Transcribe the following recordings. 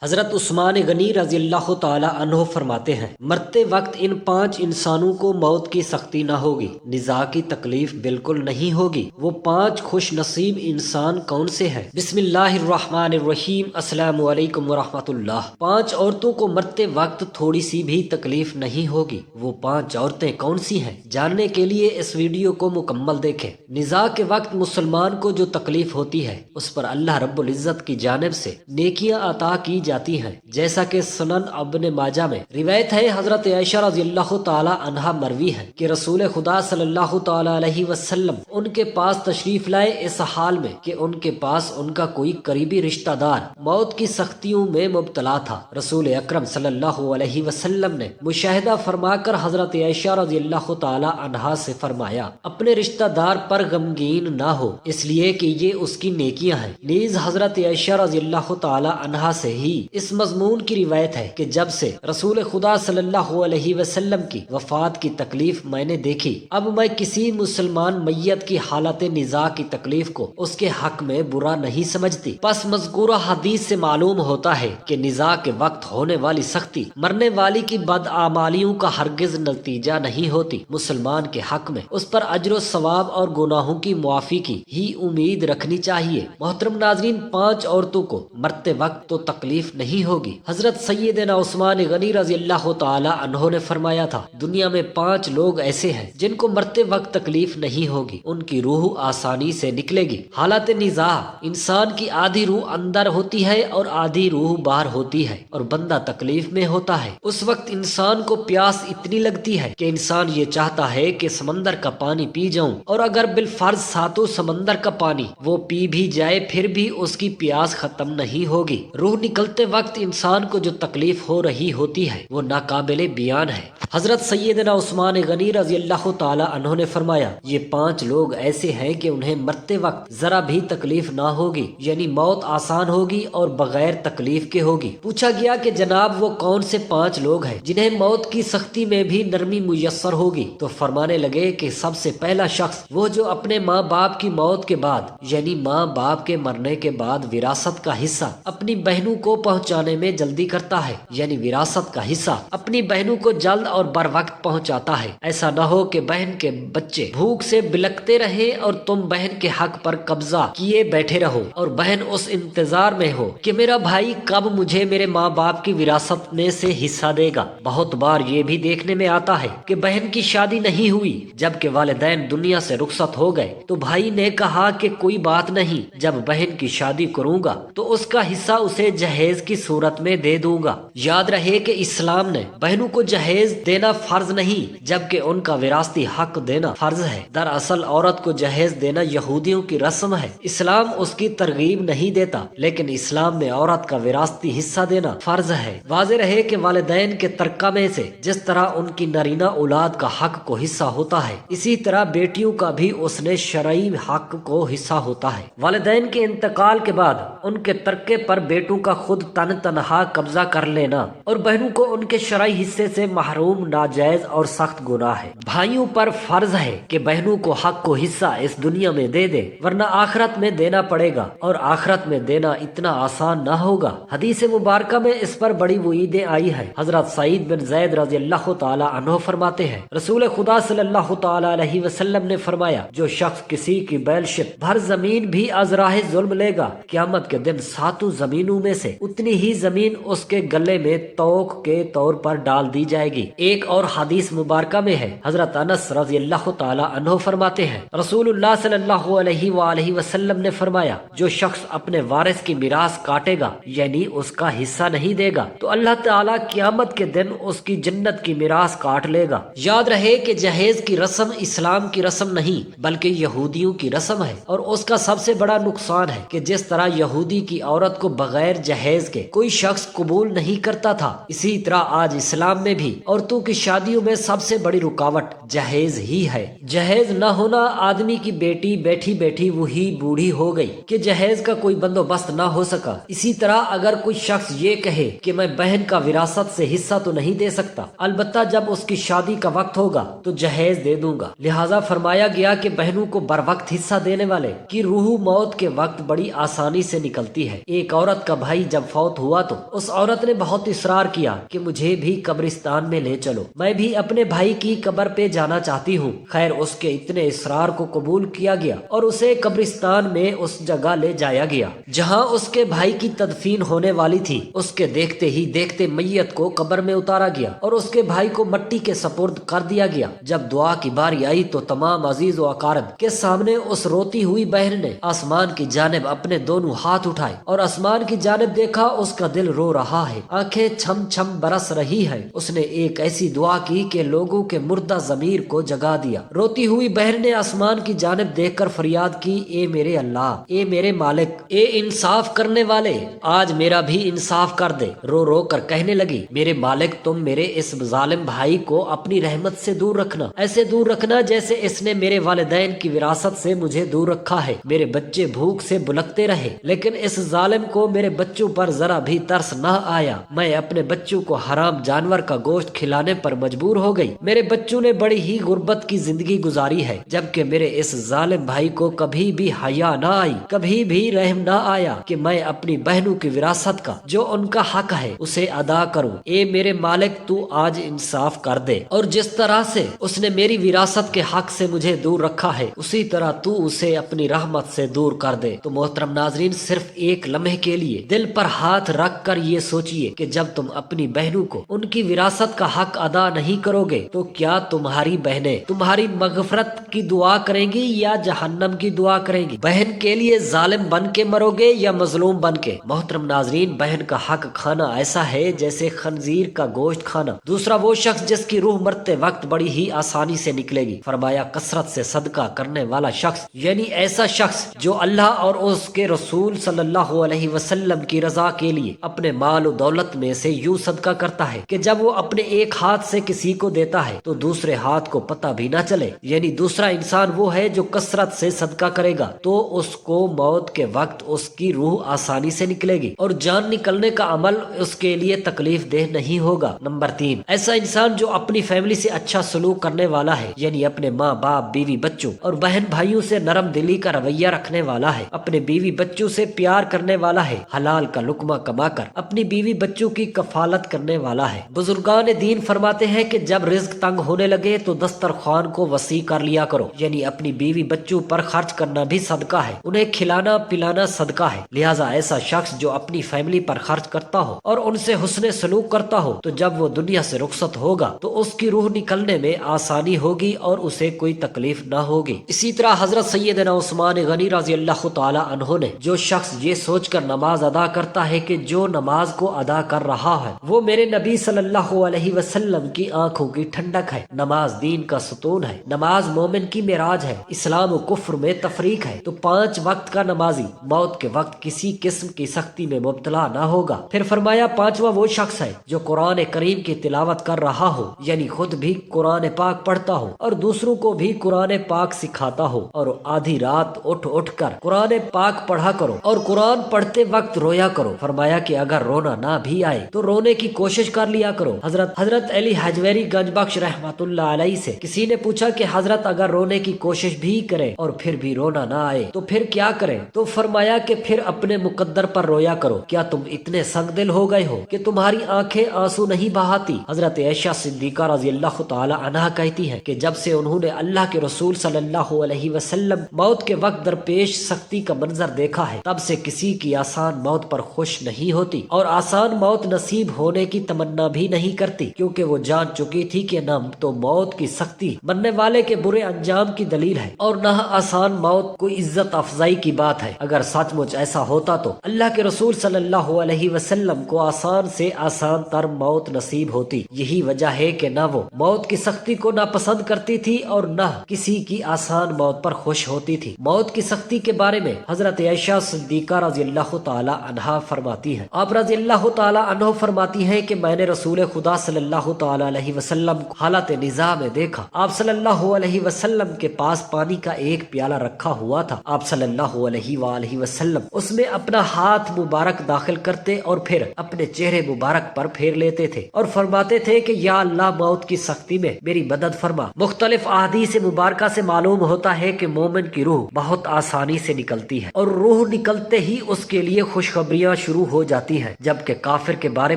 حضرت عثمان غنی رضی اللہ تعالی عنہ فرماتے ہیں، مرتے وقت ان 5 انسانوں کو موت کی سختی نہ ہوگی، نزاع کی تکلیف بالکل نہیں ہوگی۔ وہ 5 خوش نصیب انسان کون سے ہیں؟ بسم اللہ الرحمن الرحیم۔ السلام علیکم ورحمۃ اللہ۔ 5 عورتوں کو مرتے وقت تھوڑی سی بھی تکلیف نہیں ہوگی۔ وہ 5 عورتیں کون سی ہیں؟ جاننے کے لیے اس ویڈیو کو مکمل دیکھیں۔ نزاع کے وقت مسلمان کو جو تکلیف ہوتی ہے اس پر اللہ رب العزت کی جانب سے نیکیاں عطا کی جاتی ہیں، جیسا کہ سنن ابن ماجہ میں روایت ہے۔ حضرت عائشہ رضی اللہ تعالی عنہا مروی ہے کہ رسول خدا صلی اللہ تعالی علیہ وسلم ان کے پاس تشریف لائے اس حال میں کہ ان کے پاس ان کا کوئی قریبی رشتہ دار موت کی سختیوں میں مبتلا تھا۔ رسول اکرم صلی اللہ علیہ وسلم نے مشاہدہ فرما کر حضرت عائشہ رضی اللہ تعالی عنہا سے فرمایا، اپنے رشتہ دار پر غمگین نہ ہو، اس لیے کہ یہ اس کی نیکیاں ہیں۔ نیز حضرت عائشہ رضی اللہ تعالی عنہا سے ہی اس مضمون کی روایت ہے کہ جب سے رسول خدا صلی اللہ علیہ وسلم کی وفات کی تکلیف میں نے دیکھی، اب میں کسی مسلمان میت کی حالت نزاع کی تکلیف کو اس کے حق میں برا نہیں سمجھتی۔ پس مذکورہ حدیث سے معلوم ہوتا ہے کہ نزاع کے وقت ہونے والی سختی مرنے والی کی بدعمالیوں کا ہرگز نتیجہ نہیں ہوتی۔ مسلمان کے حق میں اس پر اجر و ثواب اور گناہوں کی معافی کی ہی امید رکھنی چاہیے۔ محترم ناظرین، 5 عورتوں کو مرتے وقت تو تکلیف نہیں ہوگی۔ حضرت سیدنا عثمان غنی رضی اللہ تعالی عنہ نے فرمایا تھا، دنیا میں 5 لوگ ایسے ہیں جن کو مرتے وقت تکلیف نہیں ہوگی، ان کی روح آسانی سے نکلے گی۔ حالت نزاع انسان کی آدھی روح اندر ہوتی ہے اور آدھی روح باہر ہوتی ہے اور بندہ تکلیف میں ہوتا ہے۔ اس وقت انسان کو پیاس اتنی لگتی ہے کہ انسان یہ چاہتا ہے کہ سمندر کا پانی پی جاؤں، اور اگر بالفرض ساتوں سمندر کا پانی وہ پی بھی جائے پھر بھی اس کی پیاس ختم نہیں ہوگی۔ روح نکلتے وقت انسان کو جو تکلیف ہو رہی ہوتی ہے وہ ناقابل بیان ہے۔ حضرت سیدنا عثمان غنی رضی اللہ تعالی عنہ نے فرمایا، یہ 5 لوگ ایسے ہیں کہ انہیں مرتے وقت ذرا بھی تکلیف نہ ہوگی، یعنی موت آسان ہوگی اور بغیر تکلیف کے ہوگی۔ پوچھا گیا کہ جناب وہ کون سے 5 لوگ ہیں جنہیں موت کی سختی میں بھی نرمی میسر ہوگی؟ تو فرمانے لگے کہ سب سے پہلا شخص وہ جو اپنے ماں باپ کی موت کے بعد، یعنی ماں باپ کے مرنے کے بعد وراثت کا حصہ اپنی بہنوں کو پہنچانے میں جلدی کرتا ہے، یعنی وراثت کا حصہ اپنی بہنوں کو جلد اور بر وقت پہنچاتا ہے۔ ایسا نہ ہو کہ بہن کے بچے بھوک سے بلکتے رہیں اور تم بہن کے حق پر قبضہ کیے بیٹھے رہو، اور بہن اس انتظار میں ہو کہ میرا بھائی کب مجھے میرے ماں باپ کی وراثت میں سے حصہ دے گا۔ بہت بار یہ بھی دیکھنے میں آتا ہے کہ بہن کی شادی نہیں ہوئی، جبکہ والدین دنیا سے رخصت ہو گئے تو بھائی نے کہا کہ کوئی بات نہیں، جب بہن کی شادی کروں گا تو اس کا حصہ اسے جہیز کی صورت میں دے دوں گا۔ یاد رہے کہ اسلام نے بہنوں کو جہیز دینا فرض نہیں جبکہ ان کا وراثتی حق دینا فرض ہے۔ دراصل عورت کو جہیز دینا یہودیوں کی رسم ہے، اسلام اس کی ترغیب نہیں دیتا، لیکن اسلام میں عورت کا وراثتی حصہ دینا فرض ہے۔ واضح رہے کہ والدین کے ترکہ میں سے جس طرح ان کی نرینہ اولاد کا حق کو حصہ ہوتا ہے، اسی طرح بیٹیوں کا بھی اس نے شرعی حق کو حصہ ہوتا ہے۔ والدین کے انتقال کے بعد ان کے ترکے پر بیٹوں کا خود تنہا قبضہ کر لینا اور بہنوں کو ان کے شرعی حصے سے محروم ناجائز اور سخت گناہ ہے۔ بھائیوں پر فرض ہے کہ بہنوں کو حق کو حصہ اس دنیا میں دے دے، ورنہ آخرت میں دینا پڑے گا، اور آخرت میں دینا اتنا آسان نہ ہوگا۔ حدیث مبارکہ میں اس پر بڑی وعیدیں آئی ہیں۔ حضرت سعید بن زید رضی اللہ تعالی عنہ فرماتے ہیں، رسول خدا صلی اللہ تعالی علیہ وسلم نے فرمایا، جو شخص کسی کی بیلشت بھر زمین بھی از راہ ظلم لے گا، قیامت کے دن 7 زمینوں میں سے اتنی ہی زمین اس کے گلے میں توق کے طور پر ڈال دی جائے گی۔ ایک اور حدیث مبارکہ میں ہے، حضرت انس رضی اللہ تعالی عنہ فرماتے ہیں، رسول اللہ صلی اللہ علیہ وآلہ وسلم نے فرمایا، جو شخص اپنے وارث کی میراث کاٹے گا، یعنی اس کا حصہ نہیں دے گا، تو اللہ تعالی قیامت کے دن اس کی جنت کی میراث کاٹ لے گا۔ یاد رہے کہ جہیز کی رسم اسلام کی رسم نہیں بلکہ یہودیوں کی رسم ہے، اور اس کا سب سے بڑا نقصان ہے کہ جس طرح یہودی کی عورت کو بغیر جہیز کے کوئی شخص قبول نہیں کرتا تھا، اسی طرح آج اسلام میں بھی عورتوں عورتوں کی شادیوں میں سب سے بڑی رکاوٹ جہیز ہی ہے۔ جہیز نہ ہونا، آدمی کی بیٹی بیٹھی بیٹھی وہی بوڑھی ہو گئی کہ جہیز کا کوئی بندوبست نہ ہو سکا۔ اسی طرح اگر کوئی شخص یہ کہے کہ میں بہن کا وراثت سے حصہ تو نہیں دے سکتا، البتہ جب اس کی شادی کا وقت ہوگا تو جہیز دے دوں گا۔ لہٰذا فرمایا گیا کہ بہنوں کو بر وقت حصہ دینے والے کی روح موت کے وقت بڑی آسانی سے نکلتی ہے۔ ایک عورت کا بھائی جب فوت ہوا تو اس عورت نے بہت اصرار کیا کہ مجھے بھی قبرستان میں لے چلو، میں بھی اپنے بھائی کی قبر پہ جانا چاہتی ہوں۔ خیر، اس کے اتنے اصرار کو قبول کیا گیا اور اسے قبرستان میں اس جگہ لے جایا گیا جہاں اس کے بھائی کی تدفین ہونے والی تھی۔ اس کے دیکھتے ہی دیکھتے میت کو قبر میں اتارا گیا اور اس کے بھائی کو مٹی کے سپرد کر دیا گیا۔ جب دعا کی باری آئی تو تمام عزیز و اقارب کے سامنے اس روتی ہوئی بہن نے آسمان کی جانب اپنے دونوں ہاتھ اٹھائے اور آسمان کی جانب دیکھا، اس کا دل رو رہا ہے، آنکھیں چھم چھم برس رہی ہے۔ اس نے ایک ایسی دعا کی کہ لوگوں کے مردہ ضمیر کو جگا دیا۔ روتی ہوئی بہن نے آسمان کی جانب دیکھ کر فریاد کی، اے میرے اللہ، اے میرے مالک، اے انصاف کرنے والے، آج میرا بھی انصاف کر دے۔ رو رو کر کہنے لگی، میرے مالک، تم میرے اس ظالم بھائی کو اپنی رحمت سے دور رکھنا، ایسے دور رکھنا جیسے اس نے میرے والدین کی وراثت سے مجھے دور رکھا ہے۔ میرے بچے بھوک سے بلکتے رہے لیکن اس ظالم کو میرے بچوں پر ذرا بھی ترس نہ آیا۔ میں اپنے بچوں کو حرام جانور کا گوشت کھلانے پر مجبور ہو گئی۔ میرے بچوں نے بڑی ہی غربت کی زندگی گزاری ہے، جبکہ میرے اس ظالم بھائی کو کبھی بھی حیا نہ آئی، کبھی بھی رحم نہ آیا کہ میں اپنی بہنوں کی وراثت کا جو ان کا حق ہے اسے ادا کروں۔ اے میرے مالک، تو آج انصاف کر دے، اور جس طرح سے اس نے میری وراثت کے حق سے مجھے دور رکھا ہے اسی طرح تو اسے اپنی رحمت سے دور کر دے۔ تو محترم ناظرین، صرف ایک لمحے کے لیے دل پر ہاتھ رکھ کر یہ سوچئے کہ جب تم اپنی بہنوں کو ان کی وراثت کا حق ادا نہیں کرو گے تو کیا تمہاری بہنیں تمہاری مغفرت کی دعا کریں گی یا جہنم کی دعا کریں گی؟ بہن کے لیے ظالم بن کے مرو گے یا مظلوم بن کے؟ محترم ناظرین، بہن کا حق کھانا ایسا ہے جیسے خنزیر کا گوشت کھانا۔ دوسرا وہ شخص جس کی روح مرتے وقت بڑی ہی آسانی سے نکلے گی، فرمایا کثرت سے صدقہ کرنے والا شخص، یعنی ایسا شخص جو اللہ اور اس کے رسول صلی اللہ علیہ وسلم کی رضا کے لیے اپنے مال و دولت میں سے یوں صدقہ کرتا ہے کہ جب وہ اپنے ایک ہاتھ سے کسی کو دیتا ہے تو دوسرے ہاتھ کو پتہ بھی نہ چلے۔ یعنی دوسرا انسان وہ ہے جو کثرت سے صدقہ کرے گا تو اس کو موت کے وقت اس کی روح آسانی سے نکلے گی اور جان نکلنے کا عمل اس کے لیے تکلیف دہ نہیں ہوگا۔ نمبر 3، ایسا انسان جو اپنی فیملی سے اچھا سلوک کرنے والا ہے، یعنی اپنے ماں باپ، بیوی بچوں اور بہن بھائیوں سے نرم دلی کا رویہ رکھنے والا ہے، اپنے بیوی بچوں سے پیار کرنے والا ہے، حلال کا لقمہ کما کر اپنی بیوی بچوں کی کفالت کرنے والا ہے۔ بزرگان دین فرماتے ہیں کہ جب رزق تنگ ہونے لگے تو دسترخوان کو وسیع کر لیا کرو، یعنی اپنی بیوی بچوں پر خرچ کرنا بھی صدقہ ہے، انہیں کھلانا پلانا صدقہ ہے۔ لہٰذا ایسا شخص جو اپنی فیملی پر خرچ کرتا ہو اور ان سے حسن سلوک کرتا ہو تو جب وہ دنیا سے رخصت ہوگا تو اس کی روح نکلنے میں آسانی ہوگی اور اسے کوئی تکلیف نہ ہوگی۔ اسی طرح حضرت سیدنا عثمان غنی رضی اللہ تعالی عنہ نے، جو شخص یہ سوچ کر نماز ادا کرتا ہے کہ جو نماز کو ادا کر رہا ہے وہ میرے نبی صلی اللہ علیہ وسلم کی آنکھوں کی ٹھنڈک ہے، نماز دین کا ستون ہے، نماز مومن کی معراج ہے، اسلام و کفر میں تفریق ہے، تو 5 وقت کا نمازی موت کے وقت کسی قسم کی سختی میں مبتلا نہ ہوگا۔ پھر فرمایا 5واں وہ شخص ہے جو قرآن کریم کی تلاوت کر رہا ہو، یعنی خود بھی قرآن پاک پڑھتا ہو اور دوسروں کو بھی قرآن پاک سکھاتا ہو، اور آدھی رات اٹھ اٹھ کر قرآن پاک پڑھا کرو اور قرآن پڑھتے وقت رویا کرو۔ فرمایا کہ اگر رونا نہ بھی آئے تو رونے کی کوشش کر لیا کرو۔ حضرت علی حجویری گنج بخش رحمت اللہ علیہ سے کسی نے پوچھا کہ حضرت اگر رونے کی کوشش بھی کرے اور پھر بھی رونا نہ آئے تو پھر کیا کریں؟ تو فرمایا کہ پھر اپنے مقدر پر رویا کرو۔ کیا تم اتنے سنگ دل ہو گئے ہو کہ تمہاری آنکھیں آنسو نہیں بہاتی؟ حضرت عائشہ صدیقہ رضی اللہ تعالی عنہا کہتی ہیں کہ جب سے انہوں نے اللہ کے رسول صلی اللہ علیہ وسلم موت کے وقت درپیش سختی کا منظر دیکھا ہے، تب سے کسی کی آسان موت پر خوش نہیں ہوتی اور آسان موت نصیب ہونے کی تمنا بھی نہیں کرتی، کیونکہ وہ جان چکی تھی کہ نہ تو موت کی سختی مرنے والے کے برے انجام کی دلیل ہے اور نہ آسان موت کوئی عزت افزائی کی بات ہے۔ اگر سچ مچ ایسا ہوتا تو اللہ کے رسول صلی اللہ علیہ وسلم کو آسان سے آسان تر موت نصیب ہوتی۔ یہی وجہ ہے کہ نہ وہ موت کی سختی کو ناپسند کرتی تھی اور نہ کسی کی آسان موت پر خوش ہوتی تھی۔ موت کی سختی کے بارے میں حضرت عائشہ صدیقہ رضی اللہ تعالی عنہا فرماتی ہیں، آپ رضی اللہ تعالی عنہ فرماتی ہیں کہ میں نے رسول خدا صلی اللہ اللہ تعالی علیہ وسلم کو حالت نزاع میں دیکھا۔ آپ صلی اللہ علیہ وسلم کے پاس پانی کا ایک پیالہ رکھا ہوا تھا۔ آپ صلی اللہ علیہ وآلہ وسلم اس میں اپنا ہاتھ مبارک داخل کرتے اور پھر اپنے چہرے مبارک پر پھیر لیتے تھے اور فرماتے تھے کہ یا اللہ موت کی سختی میں میری مدد فرما۔ مختلف احادیث مبارکہ سے معلوم ہوتا ہے کہ مومن کی روح بہت آسانی سے نکلتی ہے اور روح نکلتے ہی اس کے لیے خوشخبریاں شروع ہو جاتی ہیں، جبکہ کافر کے بارے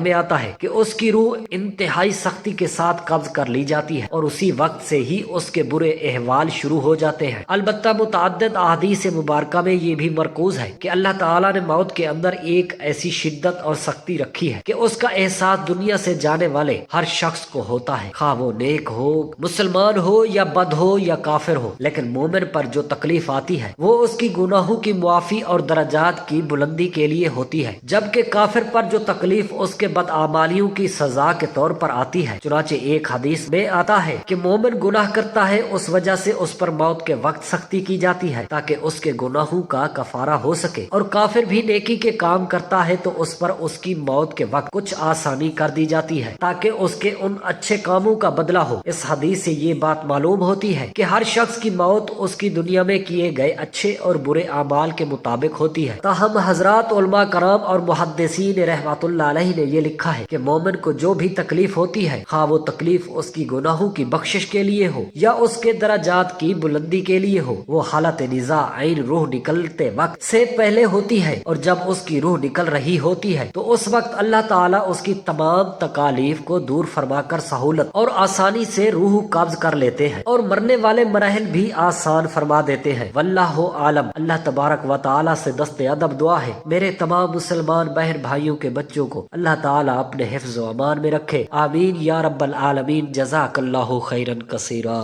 میں آتا ہے کہ اس کی روح انتہائی سختی کے ساتھ قبض کر لی جاتی ہے اور اسی وقت سے ہی اس کے برے احوال شروع ہو جاتے ہیں۔ البتہ متعدد احادیث مبارکہ میں یہ بھی مرکوز ہے کہ اللہ تعالیٰ نے موت کے اندر ایک ایسی شدت اور سختی رکھی ہے کہ اس کا احساس دنیا سے جانے والے ہر شخص کو ہوتا ہے، خواہ وہ نیک ہو، مسلمان ہو یا بد ہو یا کافر ہو، لیکن مومن پر جو تکلیف آتی ہے وہ اس کی گناہوں کی معافی اور درجات کی بلندی کے لیے ہوتی ہے، جبکہ کافر پر جو تکلیف اس کے بدعمالیوں کی سزا کے طور پر آتی ہے۔ چنانچہ ایک حدیث میں آتا ہے کہ مومن گناہ کرتا ہے، اس وجہ سے اس پر موت کے وقت سختی کی جاتی ہے تاکہ اس کے گناہوں کا کفارہ ہو سکے، اور کافر بھی نیکی کے کام کرتا ہے تو اس پر اس کی موت کے وقت کچھ آسانی کر دی جاتی ہے تاکہ اس کے ان اچھے کاموں کا بدلہ ہو۔ اس حدیث سے یہ بات معلوم ہوتی ہے کہ ہر شخص کی موت اس کی دنیا میں کیے گئے اچھے اور برے اعمال کے مطابق ہوتی ہے۔ تاہم حضرات علماء کرام اور محدثین رحمۃ اللہ علیہ نے یہ لکھا ہے کہ مومن کو جو بھی تکلیف ہوتی ہے، خواہ وہ تکلیف اس کی گناہوں کی بخشش کے لیے ہو یا اس کے درجات کی بلندی کے لیے ہو، وہ حالت نزاع عین روح نکلتے وقت سے پہلے ہوتی ہے، اور جب اس کی روح نکل رہی ہوتی ہے تو اس وقت اللہ تعالیٰ اس کی تمام تکالیف کو دور فرما کر سہولت اور آسانی سے روح قبض کر لیتے ہیں اور مرنے والے مراحل بھی آسان فرما دیتے ہیں۔ واللہ عالم۔ اللہ تبارک و تعالیٰ سے دست ادب دعا ہے میرے تمام مسلمان بہن بھائیوں کے بچوں کو اللہ تعالیٰ اپنے حفظ و امان میں رکھے، آمین یا رب العالمین۔ جزاک اللہ خیرا کثیرا۔